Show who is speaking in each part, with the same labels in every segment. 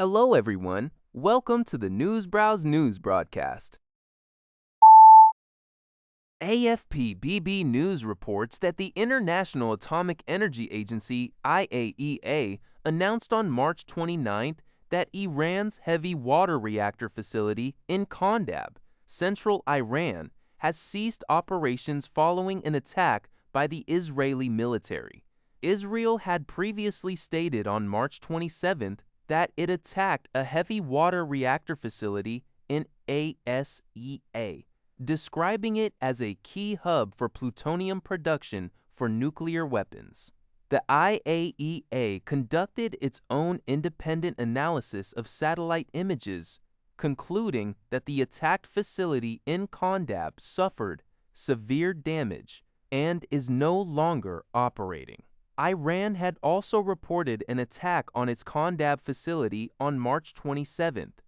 Speaker 1: Hello, everyone. Welcome to the Newsbrowse News broadcast. AFP-BB News reports that the International Atomic Energy Agency, IAEA, announced on March 29th that Iran's heavy water reactor facility in Kandab, central Iran, has ceased operations following an attack by the Israeli military. Israel had previously stated on March 27th that it attacked a heavy water reactor facility in ASEA, describing it as a key hub for plutonium production for nuclear weapons. The IAEA conducted its own independent analysis of satellite images, concluding that the attacked facility in Kandab suffered severe damage and is no longer operating. Iran had also reported an attack on its Kandab facility on March 27th.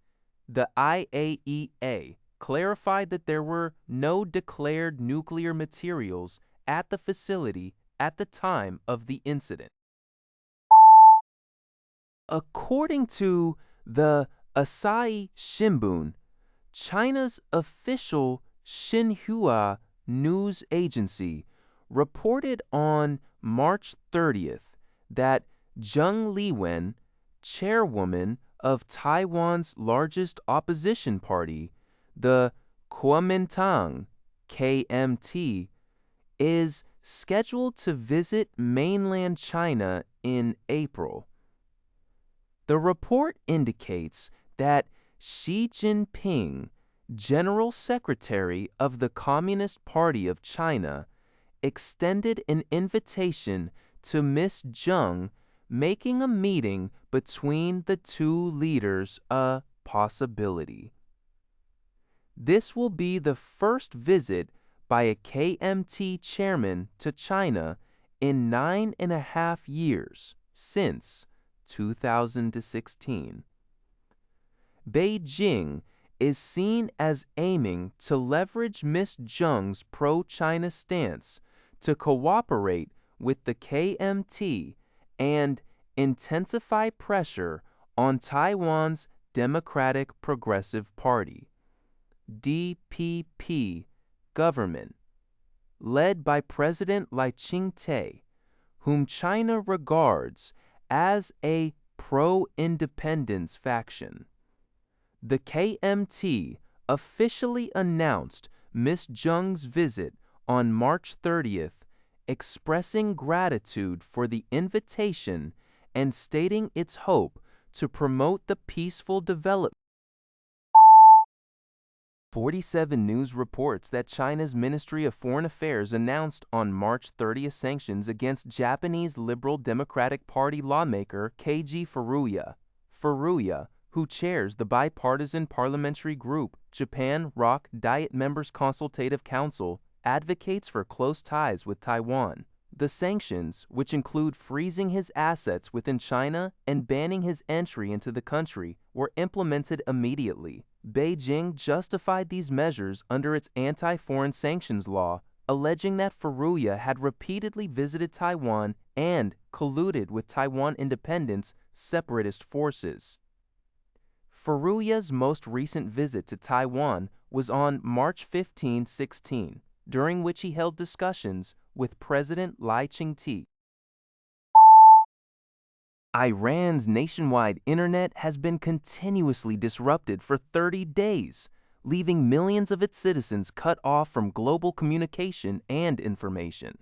Speaker 1: The IAEA clarified that there were no declared nuclear materials at the facility at the time of the incident. According to the Asahi Shimbun, China's official Xinhua news agency reported on March 30th that Zheng Liwen, chairwoman of Taiwan's largest opposition party, the Kuomintang KMT, is scheduled to visit mainland China in April. The report indicates that Xi Jinping, General Secretary of the Communist Party of China, extended an invitation to Ms. Zheng, making a meeting between the two leaders a possibility. This will be the first visit by a KMT chairman to China in 9.5 years, since 2016. Beijing is seen as aiming to leverage Ms. Zheng's pro-China stance to cooperate with the KMT and intensify pressure on Taiwan's Democratic Progressive Party, DPP, government, led by President Lai Ching-te, whom China regards as a pro-independence faction. The KMT officially announced Ms. Zheng's visit on March 30th, expressing gratitude for the invitation and stating its hope to promote the peaceful development. 47 News reports that China's Ministry of Foreign Affairs announced on March 30th sanctions against Japanese Liberal Democratic Party lawmaker Keiji Furuya. Furuya, who chairs the bipartisan parliamentary group Japan Rock Diet Members Consultative Council, advocates for close ties with Taiwan. The sanctions, which include freezing his assets within China and banning his entry into the country, were implemented immediately. Beijing justified these measures under its anti-foreign sanctions law, alleging that Furuya had repeatedly visited Taiwan and colluded with Taiwan independence separatist forces. Furuya's most recent visit to Taiwan was on March 15-16, during which he held discussions with President Lai Ching-te. Iran's nationwide internet has been continuously disrupted for 30 days, leaving millions of its citizens cut off from global communication and information.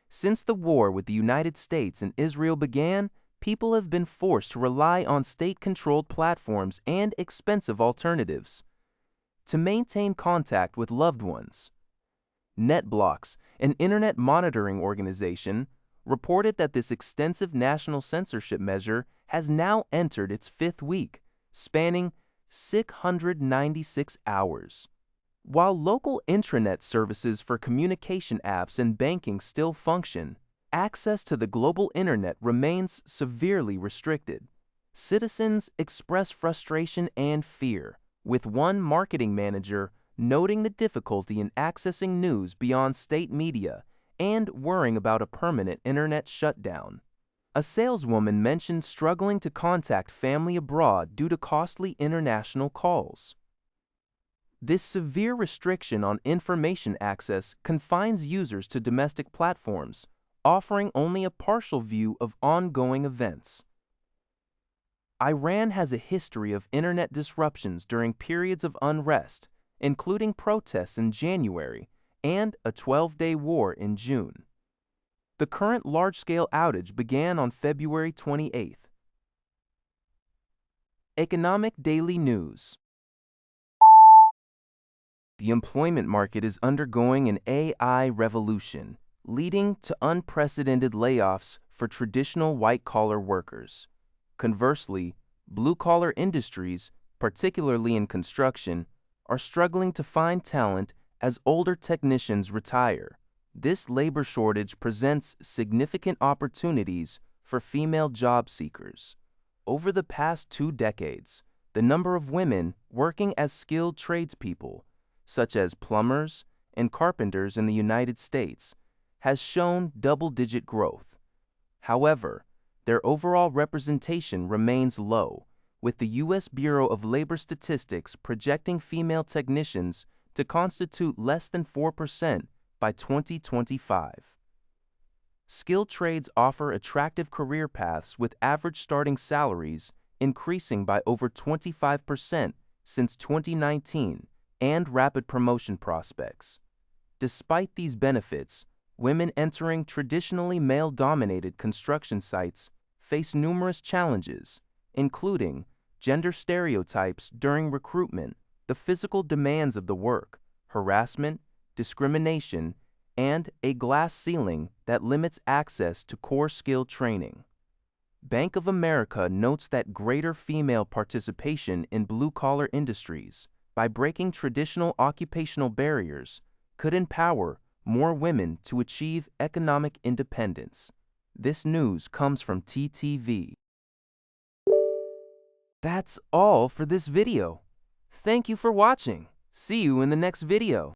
Speaker 1: Since the war with the United States and Israel began, people have been forced to rely on state-controlled platforms and expensive alternatives to maintain contact with loved ones. NetBlocks, an internet monitoring organization, reported that this extensive national censorship measure has now entered its 5th week, spanning 696 hours. While local intranet services for communication apps and banking still function, access to the global internet remains severely restricted. Citizens express frustration and fear, with one marketing manager noting the difficulty in accessing news beyond state media and worrying about a permanent internet shutdown. A saleswoman mentioned struggling to contact family abroad due to costly international calls. This severe restriction on information access confines users to domestic platforms, offering only a partial view of ongoing events. Iran has a history of internet disruptions during periods of unrest, including protests in January and a 12-day war in June. The current large-scale outage began on February 28th. Economic Daily News. The employment market is undergoing an AI revolution, leading to unprecedented layoffs for traditional white-collar workers. Conversely, blue-collar industries, particularly in construction, are struggling to find talent as older technicians retire. This labor shortage presents significant opportunities for female job seekers. Over the past 2 decades, the number of women working as skilled tradespeople, such as plumbers and carpenters in the United States, has shown double-digit growth. However, their overall representation remains low, with the U.S. Bureau of Labor Statistics projecting female technicians to constitute less than 4% by 2025. Skilled trades offer attractive career paths with average starting salaries increasing by over 25% since 2019 and rapid promotion prospects. Despite these benefits, women entering traditionally male-dominated construction sites face numerous challenges, including gender stereotypes during recruitment, the physical demands of the work, harassment, discrimination, and a glass ceiling that limits access to core skill training. Bank of America notes that greater female participation in blue-collar industries, by breaking traditional occupational barriers, could empower more women to achieve economic independence. This news comes from TTV. That's all for this video. Thank you for watching. See you in the next video.